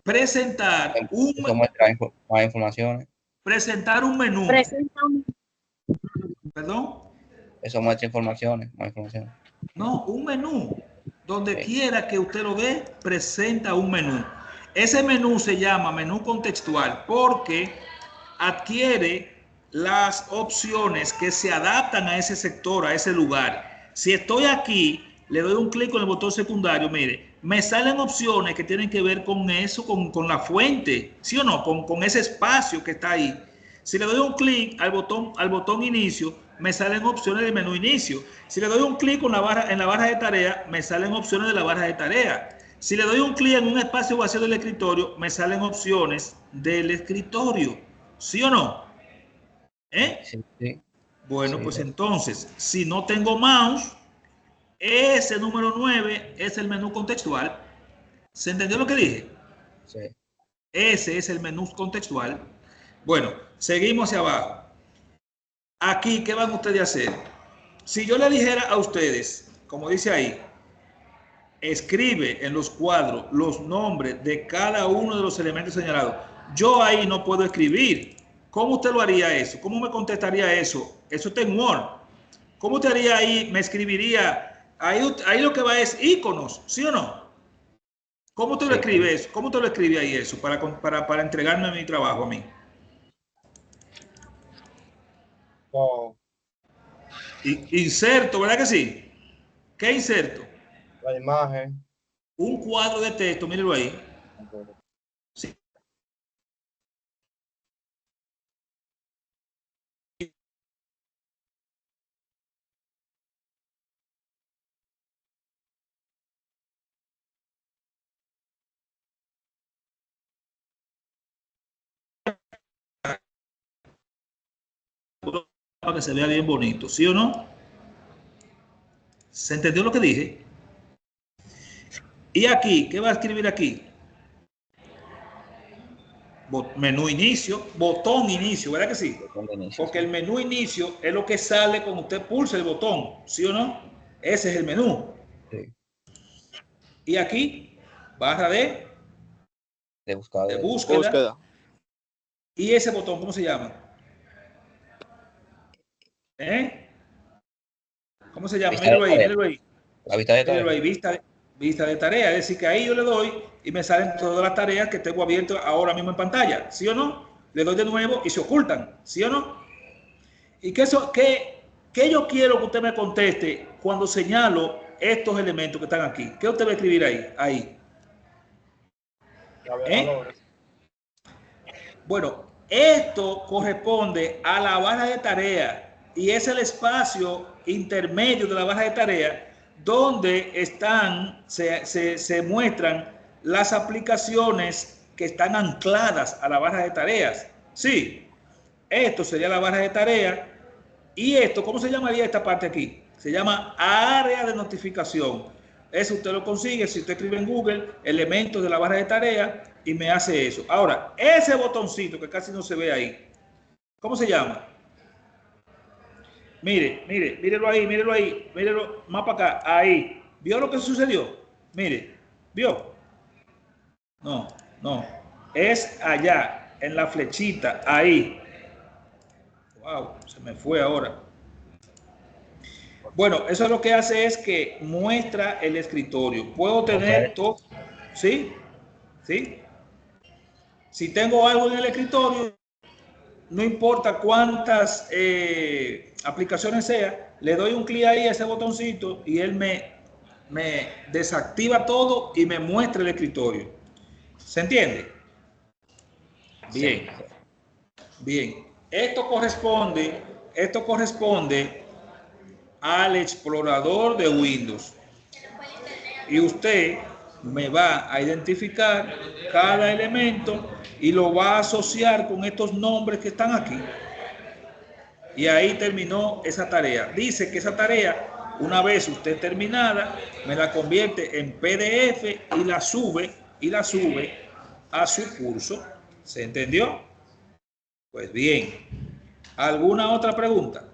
Presentar Eso muestra más informaciones. presentar un menú. ¿Perdón? Eso muestra informaciones, más informaciones. No, un menú Donde quiera que usted lo ve, presenta un menú. Ese menú se llama menú contextual porque adquiere las opciones que se adaptan a ese sector, a ese lugar. Si estoy aquí, le doy un clic con el botón secundario, mire, me salen opciones que tienen que ver con eso, con la fuente, ¿sí o no? Con ese espacio que está ahí. Si le doy un clic al botón inicio, me salen opciones del menú inicio. Si le doy un clic en la barra de tarea, me salen opciones de la barra de tarea. Si le doy un clic en un espacio vacío del escritorio, me salen opciones del escritorio. ¿Sí o no? Sí, sí. Bueno, Sí. pues entonces, si no tengo mouse, ese número 9 es el menú contextual. ¿Se entendió lo que dije? Sí. Ese es el menú contextual. Bueno, seguimos hacia abajo. Aquí, ¿qué van ustedes a hacer? Si yo le dijera a ustedes, como dice ahí, escribe en los cuadros los nombres de cada uno de los elementos señalados. Yo ahí no puedo escribir. ¿Cómo usted lo haría eso? ¿Cómo me contestaría eso? Eso está en Word. ¿Cómo usted haría ahí? Me escribiría. Ahí lo que va es iconos, ¿sí o no? ¿Cómo usted lo escribe eso? ¿Cómo usted lo escribe ahí eso para entregarme mi trabajo a mí? Con Inserto, ¿verdad que sí? ¿Qué inserto? la imagen. Un cuadro de texto, mírelo ahí. Sí. Para que se vea bien bonito, ¿sí o no? ¿Se entendió lo que dije? Y aquí, ¿qué va a escribir aquí? Menú inicio, botón inicio, ¿verdad que sí? Porque el menú inicio es lo que sale cuando usted pulsa el botón, ¿sí o no? Ese es el menú. Sí. Y aquí, barra de búsqueda. ¿Y ese botón cómo se llama? ¿Cómo se llama? Míralo ahí, míralo ahí. La vista de tarea. Míralo ahí, vista de tarea. Es decir, que ahí yo le doy y me salen todas las tareas que tengo abiertas ahora mismo en pantalla. ¿Sí o no? Le doy de nuevo y se ocultan. ¿Sí o no? ¿Y qué yo quiero que usted me conteste cuando señalo estos elementos que están aquí? ¿Qué usted va a escribir ahí? Bueno, esto corresponde a la barra de tarea y es el espacio intermedio de la barra de tarea donde se muestran las aplicaciones que están ancladas a la barra de tareas. Sí, esto sería la barra de tarea. Y esto, ¿cómo se llamaría esta parte aquí? Se llama área de notificación. Eso usted lo consigue si usted escribe en Google elementos de la barra de tarea y me hace eso. Ahora, ese botoncito que casi no se ve ahí, ¿cómo se llama? Mírelo ahí, mírelo más para acá, ahí. ¿Vio lo que sucedió? Mire, ¿vio? No. Es allá, en la flechita, ahí. Wow, se me fue ahora. Bueno, eso lo que hace es que muestra el escritorio. Puedo tener todo, ¿sí? Si tengo algo en el escritorio, no importa cuántas aplicaciones sea, le doy un clic ahí a ese botoncito y él me desactiva todo y me muestra el escritorio. ¿Se entiende? Bien. Bien. Esto corresponde al explorador de Windows. Y usted me va a identificar cada elemento y lo va a asociar con estos nombres que están aquí. Y ahí terminó esa tarea. Dice que esa tarea, una vez usted terminada, me la convierte en PDF y la sube a su curso. ¿Se entendió? Pues bien. ¿Alguna otra pregunta?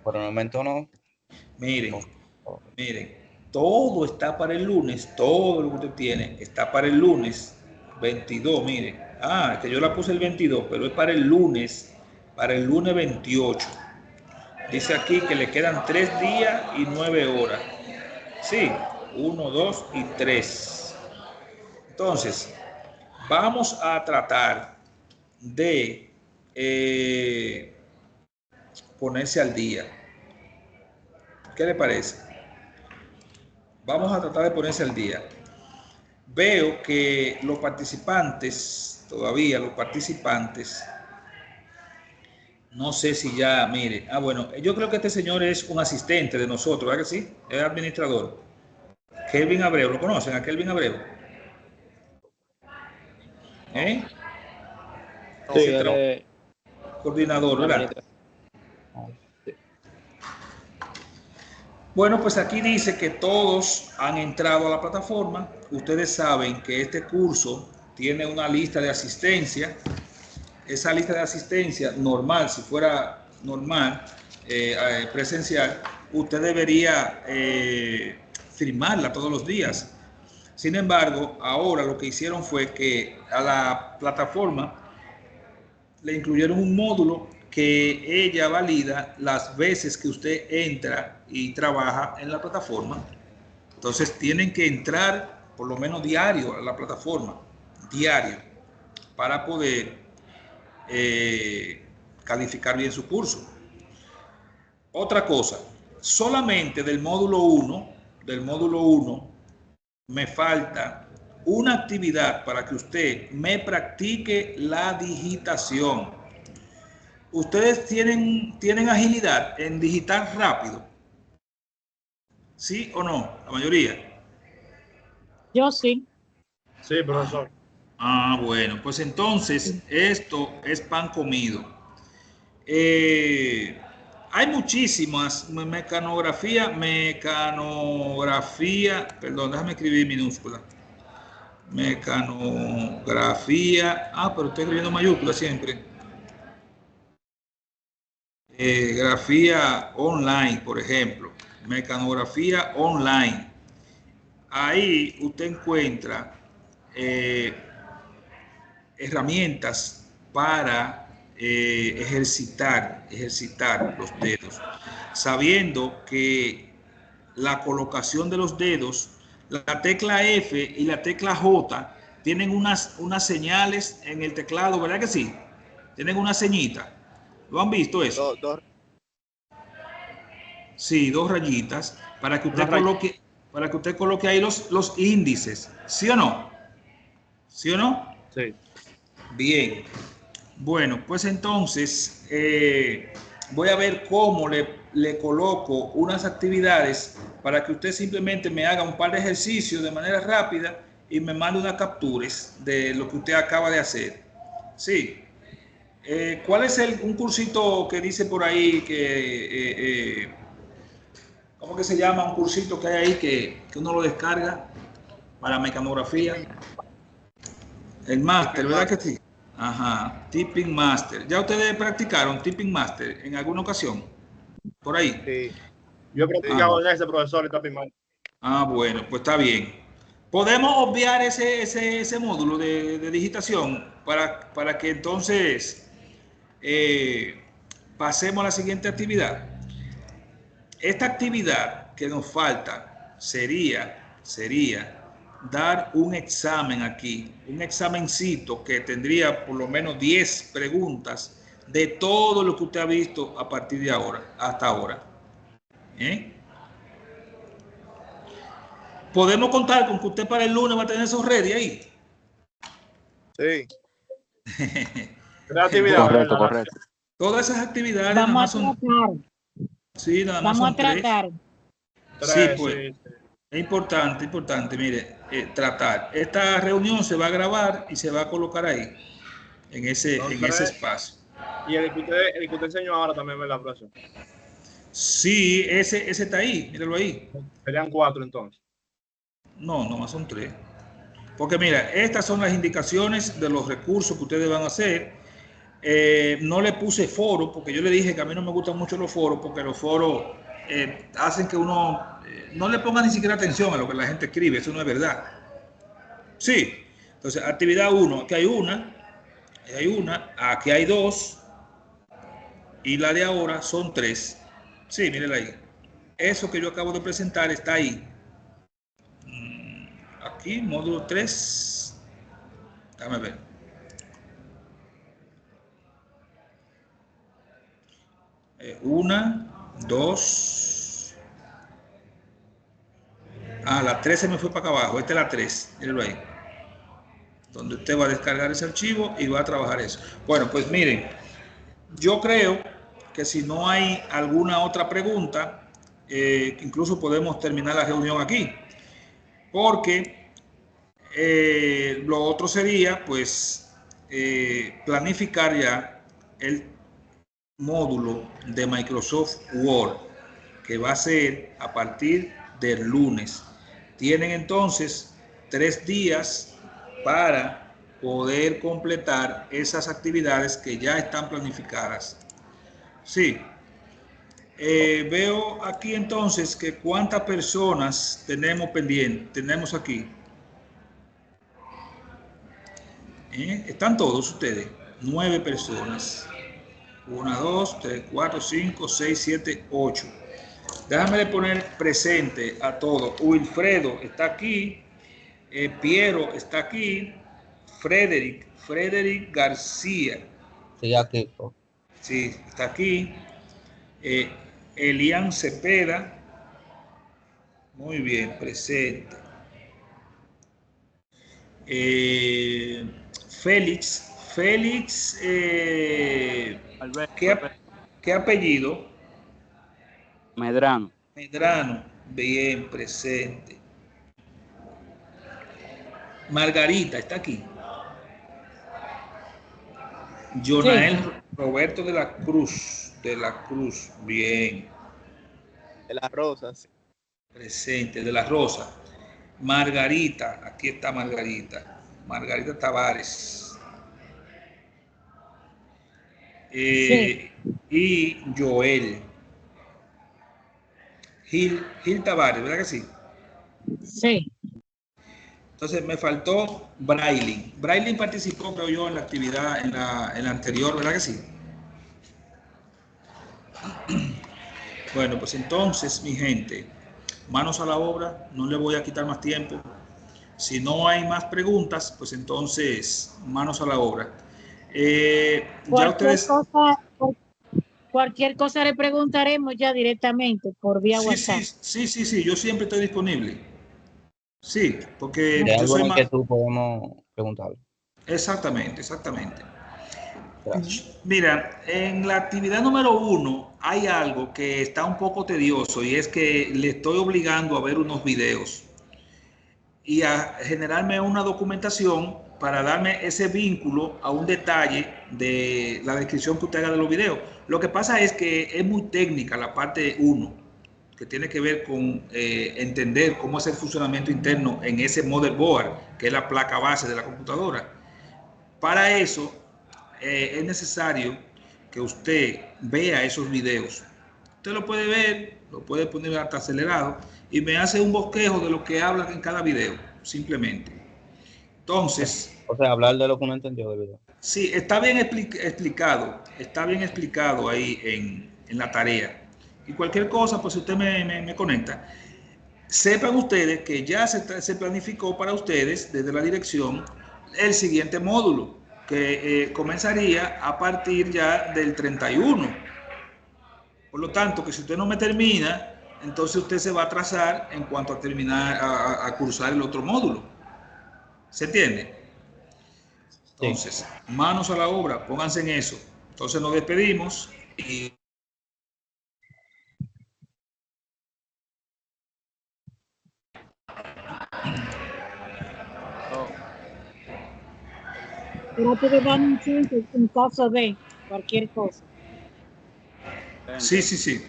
Por el momento no. Miren, todo está para el lunes, todo lo que usted tiene está para el lunes 22, miren. Que yo la puse el 22, pero es para el lunes 28. Dice aquí que le quedan 3 días y 9 horas. Sí, 1, 2 y 3. Entonces, vamos a tratar de ponerse al día. ¿Qué le parece? Vamos a tratar de ponerse al día. Veo que los participantes, no sé si ya, mire, bueno, yo creo que este señor es un asistente de nosotros, ¿verdad que sí? Es administrador. Kelvin Abreu, ¿lo conocen a Kelvin Abreu? ¿Eh? Sí, Ese él es coordinador, ¿verdad? administrador. Sí. Bueno, pues aquí dice que todos han entrado a la plataforma. Ustedes saben que este curso tiene una lista de asistencia. Esa lista de asistencia normal, si fuera normal, presencial, usted debería firmarla todos los días. Sin embargo, ahora lo que hicieron fue que a la plataforma le incluyeron un módulo que ella valida las veces que usted entra y trabaja en la plataforma. Entonces tienen que entrar por lo menos diario a la plataforma, diario, para poder calificar bien su curso. Otra cosa, solamente del módulo 1, me falta una actividad para que usted me practique la digitación. ¿Ustedes tienen agilidad en digitar rápido? ¿Sí o no? La mayoría. Yo sí. Sí, profesor. Bueno, pues entonces esto es pan comido. Hay muchísimas mecanografía, perdón, déjame escribir minúscula. Mecanografía, pero estoy escribiendo mayúscula siempre. Grafía online, por ejemplo, mecanografía online. Ahí usted encuentra herramientas para ejercitar los dedos, sabiendo que la colocación de los dedos, la tecla F y la tecla J tienen unas señales en el teclado, ¿verdad que sí? Tienen una ceñita. ¿Lo han visto eso? Sí, 2 rayitas para que usted coloque ahí los índices. ¿Sí o no? ¿Sí o no? Sí. Bien. Bueno, pues entonces voy a ver cómo le coloco unas actividades para que usted simplemente me haga un par de ejercicios de manera rápida y me mande unas capturas de lo que usted acaba de hacer. Sí. ¿Cuál es un cursito que dice por ahí que... ¿cómo que se llama un cursito que hay ahí que uno lo descarga para mecanografía? El máster, ¿verdad que sí? Ajá, Tipping Master. ¿Ya ustedes practicaron Tipping Master en alguna ocasión? Por ahí. Sí. Yo he practicado en ese, profesor, está primero. Bueno, pues está bien. Podemos obviar ese módulo de digitación para que entonces pasemos a la siguiente actividad. Esta actividad que nos falta sería dar un examen aquí, un examencito que tendría por lo menos 10 preguntas de todo lo que usted ha visto a partir de ahora, hasta ahora. ¿Podemos contar con que usted para el lunes va a tener esos ready ahí? Sí. Creatividad. Correcto, correcto. Todas esas actividades nada Vamos más a son... tratar. Sí, nada más Vamos son a tratar. 3. Sí, 3, pues. sí. Es importante, mire, tratar. Esta reunión se va a grabar y se va a colocar ahí, en ese espacio. Y el que usted enseñó ahora también, ¿verdad, profesor? Sí, ese está ahí, míralo ahí. Serían 4 entonces. No, nomás son 3. Porque mira, estas son las indicaciones de los recursos que ustedes van a hacer. No le puse foro, porque yo le dije que a mí no me gustan mucho los foros, porque los foros hacen que uno no le ponga ni siquiera atención a lo que la gente escribe, eso no es verdad. Sí, entonces actividad 1, aquí hay una, aquí hay 2, y la de ahora son 3. Sí, mírenla ahí. Eso que yo acabo de presentar está ahí. Aquí, módulo 3. Déjame ver. Una, dos. La 3 se me fue para acá abajo. Esta es la 3. Mírenlo ahí. Donde usted va a descargar ese archivo y va a trabajar eso. Bueno, pues miren, yo creo que si no hay alguna otra pregunta, incluso podemos terminar la reunión aquí, porque lo otro sería, pues, planificar ya el módulo de Microsoft Word, que va a ser a partir del lunes. Tienen entonces 3 días para poder completar esas actividades que ya están planificadas. Sí. Veo aquí entonces que cuántas personas tenemos pendientes, tenemos aquí. Están todos ustedes, 9 personas. 1, 2, 3, 4, 5, 6, 7, 8. Déjame poner presente a todos. Wilfredo está aquí, Piero está aquí, Frederick García. Sí, aquí, profe. Sí, está aquí. Elian Cepeda. Muy bien, presente. Félix, Alberto, ¿qué apellido? Medrano. Medrano, bien, presente. Margarita, está aquí. Jonael Sí. Roberto de la Cruz, bien, De las rosas. presente, de la Rosa. Margarita, aquí está Margarita. Margarita Tavares. Sí. Y Joel. Gil Tavares, ¿verdad que sí? Sí. Entonces me faltó Brailin. Brailin participó, creo yo, en la actividad, en la anterior, ¿verdad que sí? Bueno, pues entonces, mi gente, manos a la obra, no le voy a quitar más tiempo. Si no hay más preguntas, pues entonces, manos a la obra. Ya ustedes... Cualquier cosa le preguntaremos ya directamente por vía WhatsApp. Sí, yo siempre estoy disponible. Sí, porque Si hay yo soy alguna más... inquietud, podemos preguntarle. Exactamente. Gracias. Mira, en la actividad número 1 hay algo que está un poco tedioso y es que le estoy obligando a ver unos videos y a generarme una documentación para darme ese vínculo a un detalle de la descripción que usted haga de los videos. Lo que pasa es que es muy técnica la parte 1, que tiene que ver con entender cómo es el funcionamiento interno en ese motherboard, que es la placa base de la computadora. Para eso es necesario que usted vea esos videos. Usted lo puede ver, lo puede poner hasta acelerado y me hace un bosquejo de lo que habla en cada video, simplemente. Entonces, O sea, hablar de lo que uno entendió del video. sí, está bien explicado ahí en la tarea. Y cualquier cosa, pues usted me conecta. Sepan ustedes que ya se planificó para ustedes desde la dirección el siguiente módulo, que comenzaría a partir ya del 31. Por lo tanto, que si usted no me termina, entonces usted se va a atrasar en cuanto a terminar, a cursar el otro módulo. ¿Se entiende? Sí. Entonces, manos a la obra, pónganse en eso. Entonces nos despedimos y... Pero te dan un chance en caso de cualquier cosa. Sí.